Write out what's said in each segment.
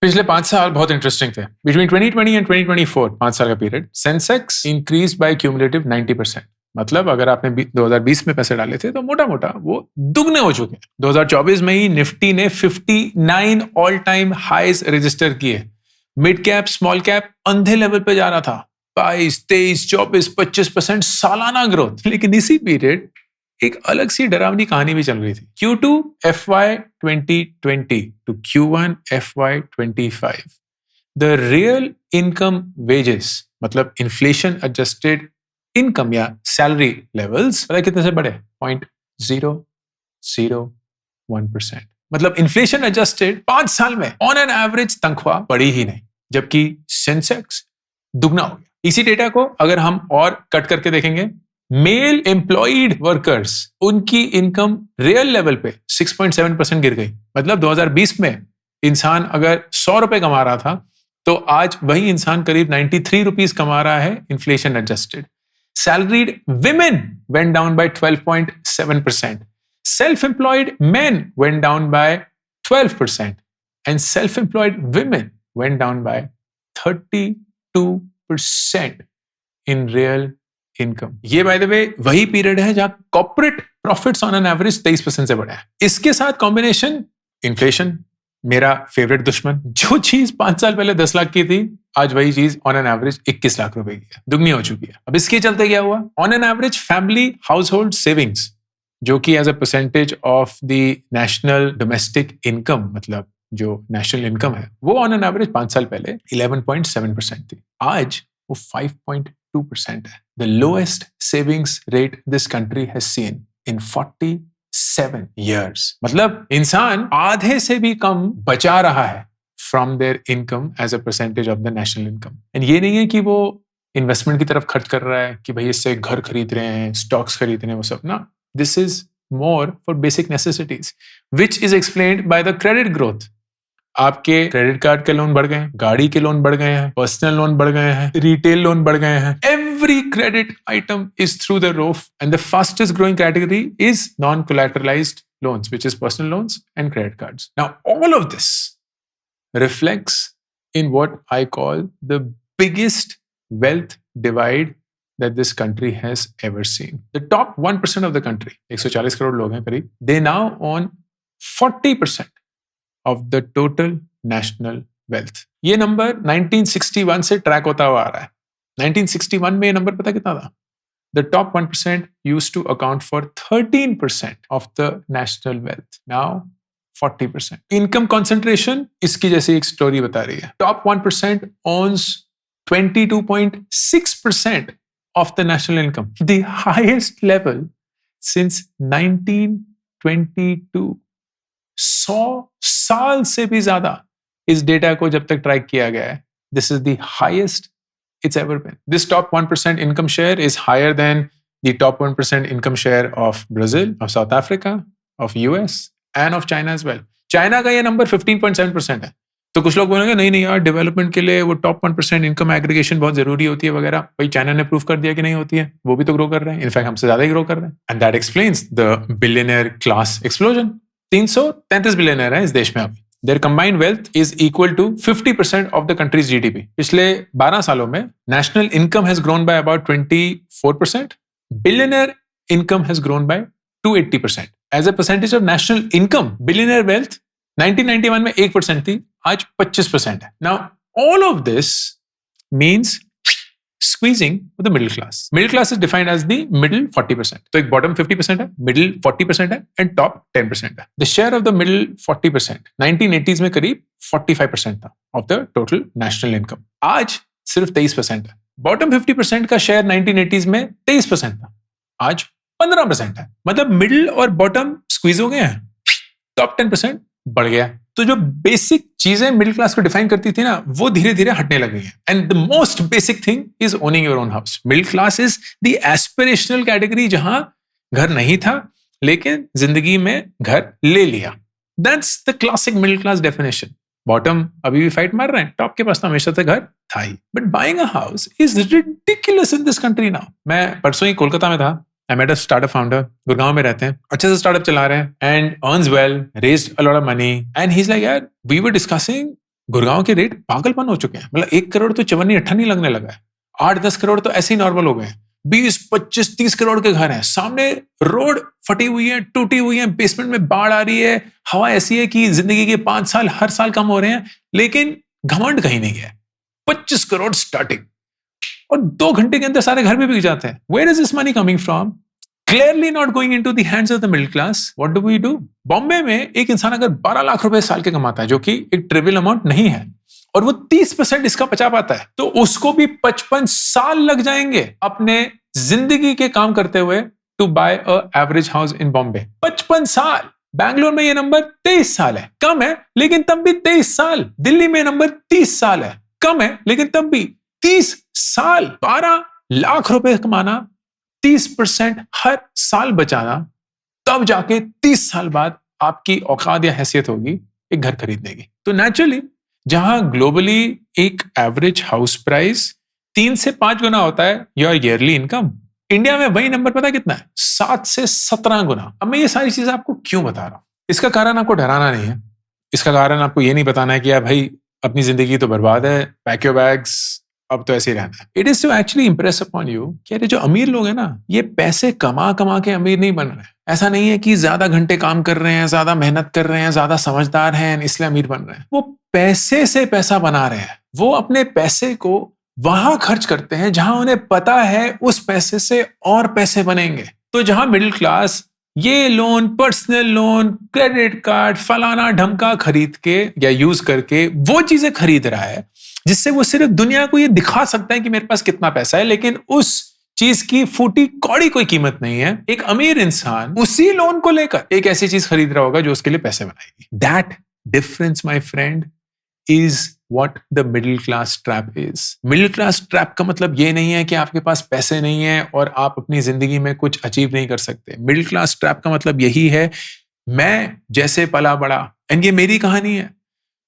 पिछले 5 साल बहुत इंटरेस्टिंग थे। बिटवीन 2020 एंड 2024 5 साल का period, Sensex increase by cumulative 90%। मतलब अगर आपने 2020 में पैसे डाले थे तो मोटा मोटा वो दुगने हो चुके हैं। 2024 में ही निफ्टी ने 59 ऑल टाइम हाईज रजिस्टर किए। मिड कैप स्मॉल कैप अंधे लेवल पे जा रहा था, 22, 23, 24, 25% सालाना ग्रोथ। लेकिन इसी पीरियड एक अलग सी डरावनी कहानी भी चल रही थी। Q2 FY 2020 to Q1 FY 25, the real income wages, मतलब इन्फ्लेशन एडजस्टेड इनकम या सैलरी लेवल्स पता है कितने से बढ़े? 0.001%। मतलब इन्फ्लेशन एडजस्टेड 5 साल में ऑन एन एवरेज तनख्वाह बढ़ी ही नहीं, जबकि सेंसेक्स दुगना हो गया। इसी डेटा को अगर हम और कट करके देखेंगे, मेल एम्प्लॉयड वर्कर्स, उनकी इनकम रियल लेवल पे 6.7% गिर गई। मतलब 2020 में इंसान अगर 100 रुपए कमा रहा था तो आज वही इंसान करीब 93 रुपीस कमा रहा है inflation adjusted. Salaried women went down by 12.7%, self employed main went down by 12% and self employed women went down by 32% in real income. ये बाय द वे वही पीरियड है जहां corporate profits on an average 23% से बढ़े हैं। इसके साथ combination inflation, मेरा फेवरेट दुश्मन। जो चीज 5 साल पहले 10 लाख की थी, आज वही चीज ऑन एन एवरेज 21 लाख रुपए की है, दुगनी हो चुकी है। अब इसके चलते क्या हुआ? On an average family household savings, जो कि as a percentage of the national domestic income, मतलब जो नेशनल इनकम है, वो ऑन एन एवरेज 5 साल पहले 11.7% थी, आज वो 5.2% है। The lowest savings rate this country has seen in 47 years. मतलब इंसान आधे से भी कम बचा रहा है from their income as a percentage of the national income. And ये नहीं है कि वो इन्वेस्टमेंट की तरफ खर्च कर रहा है कि भाई इससे घर खरीद रहे हैं, स्टॉक्स खरीद रहे हैं, वो सब ना। This is more for basic necessities, which is explained by the credit growth. आपके क्रेडिट कार्ड के लोन बढ़ गए हैं, गाड़ी के लोन बढ़ गए हैं, पर्सनल लोन बढ़ गए हैं, रिटेल लोन बढ़ गए हैं। Every credit item is through the roof, and the fastest growing category is non-collateralized loans, which is personal loans and credit cards. Now, all of this reflects in what I call the biggest wealth divide that this country has ever seen. The top 1% of the country, 140 crore लोग हैं करीब, they now own 40% of the total national wealth. ये number 1961 से track होता हुआ आ रहा है। 1961 में ये नंबर पता कितना था? The top 1% used to account for 13% of the national wealth. Now 40%. Income concentration इसकी जैसी एक स्टोरी बता रही है। Top 1% owns 22.6% of the national income, the highest level since 1922. 100 साल से भी ज्यादा इस डेटा को जब तक ट्रैक किया गया है, this is the highest it's ever been. This top 1% income share is higher than the top 1% income share of Brazil, of South Africa, of US and of China as well. China का ये number 15.7% है। तो कुछ लोग बोलेंगे नहीं नहीं यार, डेवलपमेंट के लिए वो टॉप 1% इनकम एग्रीगेशन बहुत जरूरी होती है वगैरह। भाई चाइना ने प्रूव कर दिया कि नहीं होती है, वो भी तो ग्रो कर रहे हैं, इनफैक्ट हमसे ज्यादा ही ग्रो कर रहे हैं। And that explains the billionaire class explosion. 333 billionaire है इस देश में अभी। Their combined wealth is equal to 50% of the country's GDP. पिछले 12 सालों में national income has grown by about 24%. Billionaire income has grown by 280%. As a percentage of national income, billionaire wealth 1991 में 1% थी, आज 25% है. Now, all of this means squeezing the middle class. Middle class is defined as the middle 40%. तो एक bottom 50% है, middle 40% है and top 10% है. The share of the middle 40% 1980s में करीब 45% था of the total national income. आज सिर्फ 23% है. Bottom 50% का share 1980s में 23% था, आज 15% है. मतलब middle और bottom squeeze हो गए हैं, top 10% बढ़ गया। तो जो बेसिक चीजें मिडिल क्लास को डिफाइन करती थी ना, वो धीरे धीरे हटने लगी हैं। And the most basic thing is owning your own house. Middle class is the aspirational category जहां घर नहीं था लेकिन जिंदगी में घर ले लिया। That's the classic middle class definition. Bottom अभी भी फाइट मार रहे हैं, टॉप के पास तो हमेशा से घर था ही। But buying a house is ridiculous in this country now. मैं परसों ही कोलकाता में था। I met a startup founder, Gurgaon में रहते हैं, अच्छे से स्टार्टअप चला रहे हैं and earns well, raised a lot of money and he's like, यार, we were discussing गुड़गांव के रेट पागलपन हो चुके हैं, मतलब 1 करोड़ तो चवन्नी अट्ठन्नी लगने लगा है, 8-10 करोड़ तो ऐसे ही नॉर्मल हो गए हैं, 20-25-30 करोड़ के घर हैं, सामने रोड फटी हुई है, टूटी हुई है, बेसमेंट में बाढ़ आ रही है, हवा ऐसी है कि जिंदगी के 5 साल हर साल कम हो रहे हैं, लेकिन घमंड कहीं नहीं गया। 25 करोड़ स्टार्टिंग, और 2 घंटे के अंदर सारे घर में बिक जाते हैं। Where is this money coming from? Clearly not going into the hands of the middle class. What do we do? Bombay में एक इंसान अगर 12 लाख रुपए साल के कमाता है, जो कि एक ट्रिवियल अमाउंट नहीं है, और वो 30% इसका बचा पाता है, तो उसको भी 55 साल लग जाएंगे अपने जिंदगी के काम करते हुए to buy a average house in Bombay. 55 साल। बैंगलोर में ये नंबर 23 साल है, कम है लेकिन तब भी 23 साल। दिल्ली में नंबर 30 साल है, कम है लेकिन तब भी 30 साल। 12 लाख रुपए कमाना, 30% हर साल बचाना, तब जाके 30 साल बाद आपकी औकात या हैसियत होगी एक घर खरीदने की। तो नेचुरली जहां ग्लोबली एक एवरेज हाउस प्राइस 3 से 5 गुना होता है योर ईयरली इनकम, इंडिया में वही नंबर पता कितना है? 7 से 17 गुना। अब मैं ये सारी चीजें आपको क्यों बता रहा हूं? इसका कारण आपको डराना नहीं है, इसका कारण आपको ये नहीं बताना है कि यार भाई अपनी जिंदगी तो बर्बाद है, पैक योर बैग्स, अब तो ऐसे ही रहना है। It is to actually impress upon you कि अरे जो अमीर लोग हैं ना, ये पैसे कमा कमा के अमीर नहीं बन रहे हैं। ऐसा नहीं है कि ज्यादा घंटे काम कर रहे हैं, ज्यादा मेहनत कर रहे हैं, ज्यादा समझदार हैं इसलिए अमीर बन रहे हैं। वो पैसे से पैसा बना रहे हैं। वो अपने पैसे को वहां खर्च करते हैं जहां उन्हें पता है उस पैसे से और पैसे बनेंगे। तो जहां मिडिल क्लास ये loan, personal loan, credit card, फलाना ढमका खरीद के या यूज करके वो चीजें खरीद रहा है जिससे वो सिर्फ दुनिया को ये दिखा सकता है कि मेरे पास कितना पैसा है, लेकिन उस चीज की फूटी कौड़ी कोई कीमत नहीं है। एक अमीर इंसान उसी लोन को लेकर एक ऐसी चीज खरीद रहा होगा जो उसके लिए पैसे बनाएगी। That difference my friend is what the middle class trap is. Middle class trap का मतलब ये नहीं है कि आपके पास पैसे नहीं है और आप अपनी जिंदगी में कुछ अचीव नहीं कर सकते। मिडिल क्लास ट्रैप का मतलब यही है, मैं जैसे पला बड़ा, एंड ये मेरी कहानी है,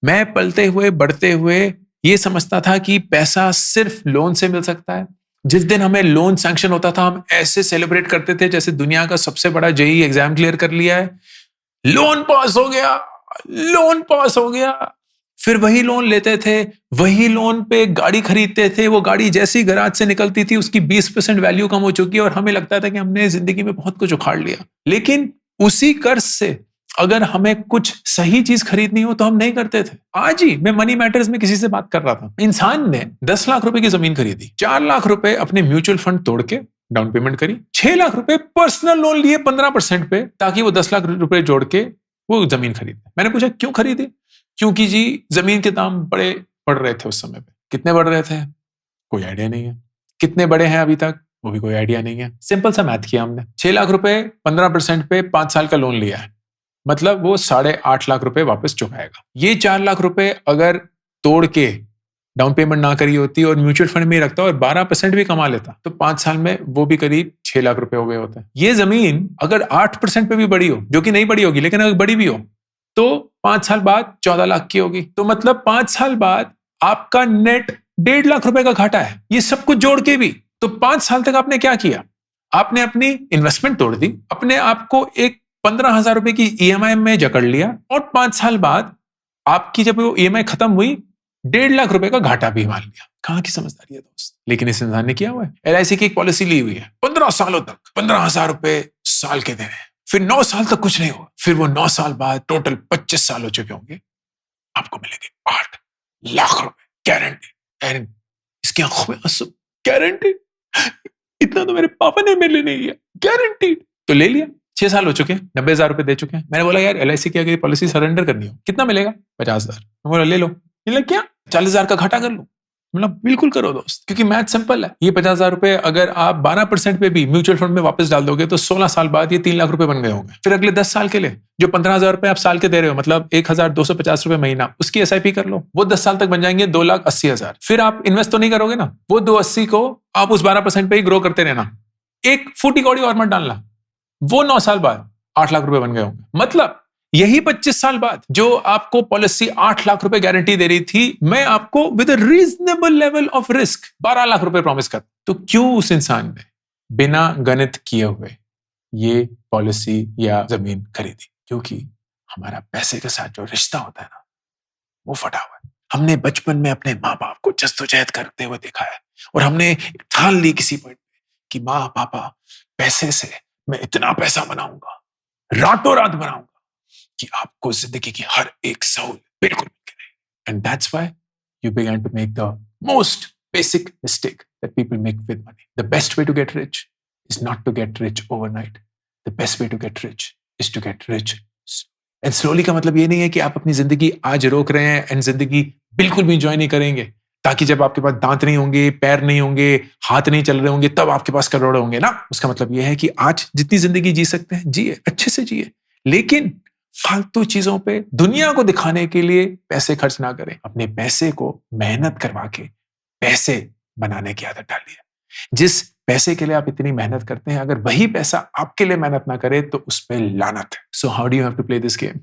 मैं पलते हुए बढ़ते हुए ये समझता था कि पैसा सिर्फ लोन से मिल सकता है। जिस दिन हमें लोन सैंक्शन होता था, हम ऐसे सेलिब्रेट करते थे जैसे दुनिया का सबसे बड़ा जेईई एग्जाम क्लियर कर लिया है, लोन पास हो गया, लोन पास हो गया। फिर वही लोन लेते थे, वही लोन पे गाड़ी खरीदते थे, वो गाड़ी जैसी गराज से निकलती थी उसकी 20% वैल्यू कम हो चुकी है और हमें लगता था कि हमने जिंदगी में बहुत कुछ उखाड़ लिया। लेकिन उसी कर्ज से अगर हमें कुछ सही चीज खरीदनी हो तो हम नहीं करते थे। आज ही मैं मनी मैटर्स में किसी से बात कर रहा था, इंसान ने 10 लाख रुपए की जमीन खरीदी, 4 लाख रुपए अपने म्यूचुअल फंड तोड़ के डाउन पेमेंट करी, 6 लाख रुपए पर्सनल लोन लिए 15% पे ताकि वो 10 लाख रुपए जोड़ के वो जमीन खरीदे। मैंने पूछा क्यों खरीदी? क्योंकि जी जमीन के दाम बड़े बढ़ रहे थे उस समय पे। कितने बढ़ रहे थे? कोई आइडिया नहीं है। कितने बड़े हैं अभी तक? वो भी कोई आइडिया नहीं है। सिंपल सा मैथ किया हमने, 6 लाख रुपए 15% पे 5 साल का लोन लिया है, मतलब वो 8.5 लाख रुपए वापस चुकाएगा। ये 4 लाख रुपए अगर तोड़ के डाउन पेमेंट ना करी होती और म्यूचुअल फंड में रखता और 12% भी कमा लेता तो 5 साल में वो भी करीब 6 लाख रुपए हो गए होते हैं। ये जमीन अगर 8% पे भी बड़ी हो, जो कि नहीं बड़ी होगी लेकिन अगर बड़ी भी हो, तो 5 साल बाद 14 लाख की होगी। तो मतलब 5 साल बाद आपका नेट 1.5 लाख रुपए का घाटा है। ये सब कुछ जोड़ के भी तो 5 साल तक आपने क्या किया? आपने अपनी इन्वेस्टमेंट तोड़ दी, अपने आप को एक 15,000 रुपए की ईएमआई में जकड़ लिया, और 5 साल बाद आपकी जब वो ईएमआई खत्म हुई 1.5 लाख रुपए का घाटा भी मान लिया। कहां की समझदारी है दोस्त? लेकिन इस इंसान ने किया हुआ है, एलआईसी की एक पॉलिसी ली हुई है, 15 सालों तक 15,000 रुपए साल के देने, फिर 9 साल तक कुछ नहीं हुआ, फिर वो 9 साल बाद टोटल 25 साल हो चुके होंगे, आपको मिलेंगे 8 लाख रुपए गारंटी। एंड इसकी आंखों में आंसू, गारंटी, इतना तो मेरे पापा ने मेरे लिए नहीं किया, गारंटीड। तो ले लिया, 6 साल हो चुके हैं, 90,000 रुपए दे चुके हैं। मैंने बोला यार एलआईसी की अगर पॉलिसी सरेंडर करनी हो कितना मिलेगा? 50,000। मैं बोला ले लो। बोला क्या? 40,000 का घाटा कर लो। मतलब बिल्कुल करो दोस्त, क्योंकि मैथ सिंपल है। ये 50,000 रुपए अगर आप 12% पे भी म्यूचुअल फंड में वापस डाल दोगे तो 16 साल बाद ये 3 लाख रुपए बन गए होंगे। फिर अगले 10 साल के लिए जो 15,000 रुपए आप साल के दे रहे हो, मतलब 1,250 रुपए महीना, उसकी एसआईपी कर लो, वो 10 साल तक बन जाएंगे 2,80,000। फिर आप इन्वेस्ट तो नहीं करोगे ना, वो 280 को आप उस 12% पे ही ग्रो करते रहना, एक फूटी कौड़ी और मत डालना, वो 9 साल बाद 8 लाख रुपए बन गए होंगे। मतलब यही 25 साल बाद जो आपको पॉलिसी 8 लाख रुपए गारंटी दे रही थी, मैं आपको with a reasonable level of risk 12 lakh रुपए प्रॉमिस कर। तो क्यों उस इंसान ने बिना गणित किए हुए ये पॉलिसी या जमीन खरीदी? क्योंकि हमारा पैसे के साथ जो रिश्ता होता है ना, वो फटा हुआ है। हमने बचपन में अपने माँ बाप को जद्दोजहद करते हुए देखा है और हमने ठान ली किसी पॉइंट पे कि माँ पापा पैसे से मैं इतना पैसा बनाऊंगा, रातों रात बनाऊंगा कि आपको जिंदगी की हर एक सहूलत बिल्कुल मिल गई। And that's why you began to make the most basic mistake that people make with money. The best way to get rich is not to get rich overnight. The best way to get rich is to get rich. And slowly का मतलब ये नहीं है कि आप अपनी जिंदगी आज रोक रहे हैं एंड जिंदगी बिल्कुल भी इंजॉय नहीं करेंगे ताकि जब आपके पास दांत नहीं होंगे, पैर नहीं होंगे, हाथ नहीं चल रहे होंगे, तब आपके पास करोड़ होंगे ना। उसका मतलब ये है कि आज जितनी जिंदगी जी सकते हैं जिए, अच्छे से जिए, लेकिन फालतू चीजों पे दुनिया को दिखाने के लिए पैसे खर्च ना करें। अपने पैसे को मेहनत करवा के पैसे बनाने की आदत डालिए। जिस पैसे के लिए आप इतनी मेहनत करते हैं, अगर वही पैसा आपके लिए मेहनत ना करे तो उस पे लानत है। So how do you have to play this game?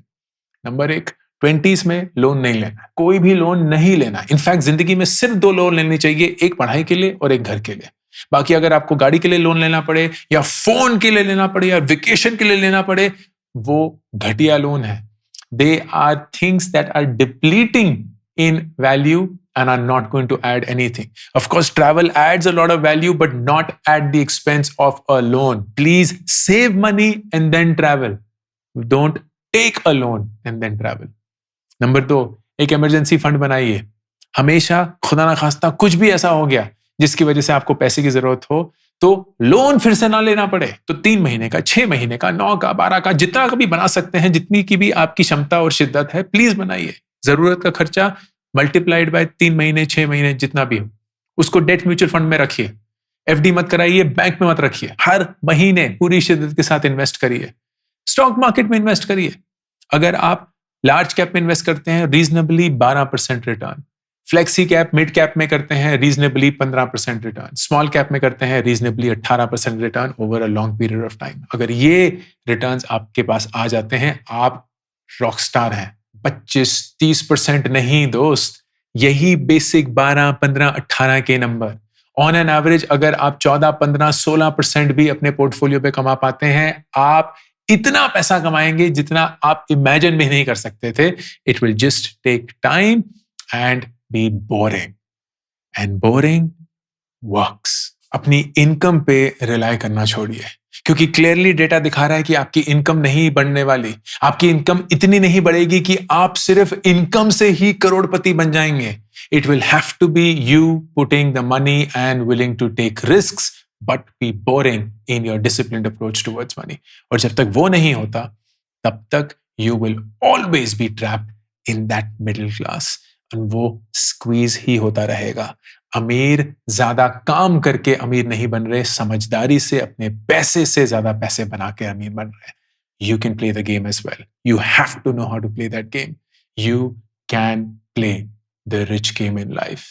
Number 1, 20s में लोन नहीं लेना, कोई भी लोन नहीं लेना। इनफैक्ट जिंदगी में सिर्फ 2 लोन लेने चाहिए, एक पढ़ाई के लिए और एक घर के लिए। बाकी अगर आपको गाड़ी के लिए लोन लेना पड़े या फोन के लिए लेना पड़े या वेकेशन के लिए लेना पड़े, वो घटिया लोन है। They are things that are depleting in value and are not going to add anything. Of course, travel adds a lot of value, but not at the expense of a loan. Please save money and then travel. Don't take a loan and then travel. Number 2, एक emergency fund बनाइए। हमेशा खुदा ना खास्ता कुछ भी ऐसा हो गया जिसकी वजह से आपको पैसे की जरूरत हो तो लोन फिर से ना लेना पड़े, तो 3 महीने का, 6 महीने का, 9 का, 12 का, जितना कभी बना सकते हैं, जितनी की भी आपकी क्षमता और शिद्दत है, प्लीज बनाइए। जरूरत का खर्चा मल्टीप्लाइड बाय 3 महीने, 6 महीने, जितना भी हो, उसको डेट म्यूचुअल फंड में रखिए। एफडी मत कराइए, बैंक में मत रखिए। हर महीने पूरी शिद्दत के साथ इन्वेस्ट करिए। स्टॉक मार्केट में इन्वेस्ट करिए। अगर आप लार्ज कैप में इन्वेस्ट करते हैं, reasonably 12% return. Flexi cap, mid cap में करते हैं, रीजनेबली 15% रिटर्न। स्मॉल कैप में करते हैं, reasonably 18% return over a long period of time. अगर ये रिटर्न्स आपके पास आ जाते हैं, आप रॉक स्टार हैं। 25-30% नहीं दोस्त, यही बेसिक 12, 15, 18 के नंबर। ऑन एन एवरेज अगर आप 14, 15, 16% भी अपने पोर्टफोलियो पे कमा पाते हैं, आप इतना पैसा कमाएंगे जितना आप इमेजिन भी नहीं कर सकते थे। It will just take time and be boring, and boring works. अपनी इनकम पे रिलाई करना छोड़िए, क्योंकि क्लियरली डेटा दिखा रहा है कि आपकी इनकम नहीं बढ़ने वाली। आपकी इनकम इतनी नहीं बढ़ेगी कि आप सिर्फ इनकम से ही करोड़पति बन जाएंगे। It will have to be you putting the money and willing to take risks, but be boring in your disciplined approach towards money. और जब तक वो नहीं होता, तब तक you will always be trapped in that middle class, और वो स्क्वीज ही होता रहेगा। अमीर ज्यादा काम करके अमीर नहीं बन रहे, समझदारी से अपने पैसे से ज्यादा पैसे बना के अमीर बन रहे। You can play the game as well. You have to know how to play that game. You can play the rich game in life.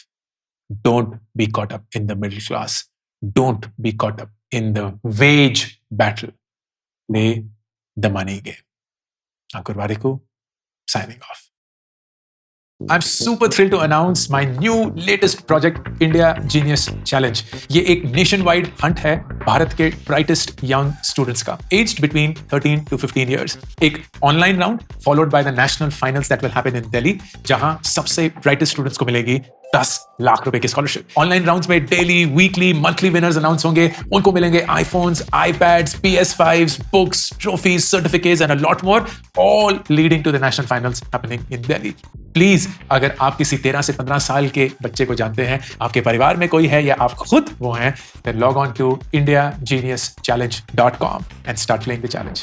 Don't be caught up in the middle class. Don't be caught up in the wage battle. Play the money game. Ankur Warikoo, signing off. I'm super thrilled to announce my new latest project, India Genius Challenge. ये एक nationwide Hunt है भारत के brightest young students का, aged between 13 to 15 years. एक online round followed by the national finals that will happen in Delhi, जहां सबसे brightest students को मिलेगी 10 लाख रुपए की स्कॉलरशिप। ऑनलाइन राउंड्स में daily, weekly, monthly winners announce होंगे। उनको मिलेंगे iPhones, iPads, PS5s, books, trophies, certificates and a lot more, all leading to the national finals happening in Delhi. Please, अगर आप किसी 13 से 15 साल के बच्चे को जानते हैं, आपके परिवार में कोई है या आप खुद वो हैं, then log on to indiageniuschallenge.com and start playing the challenge.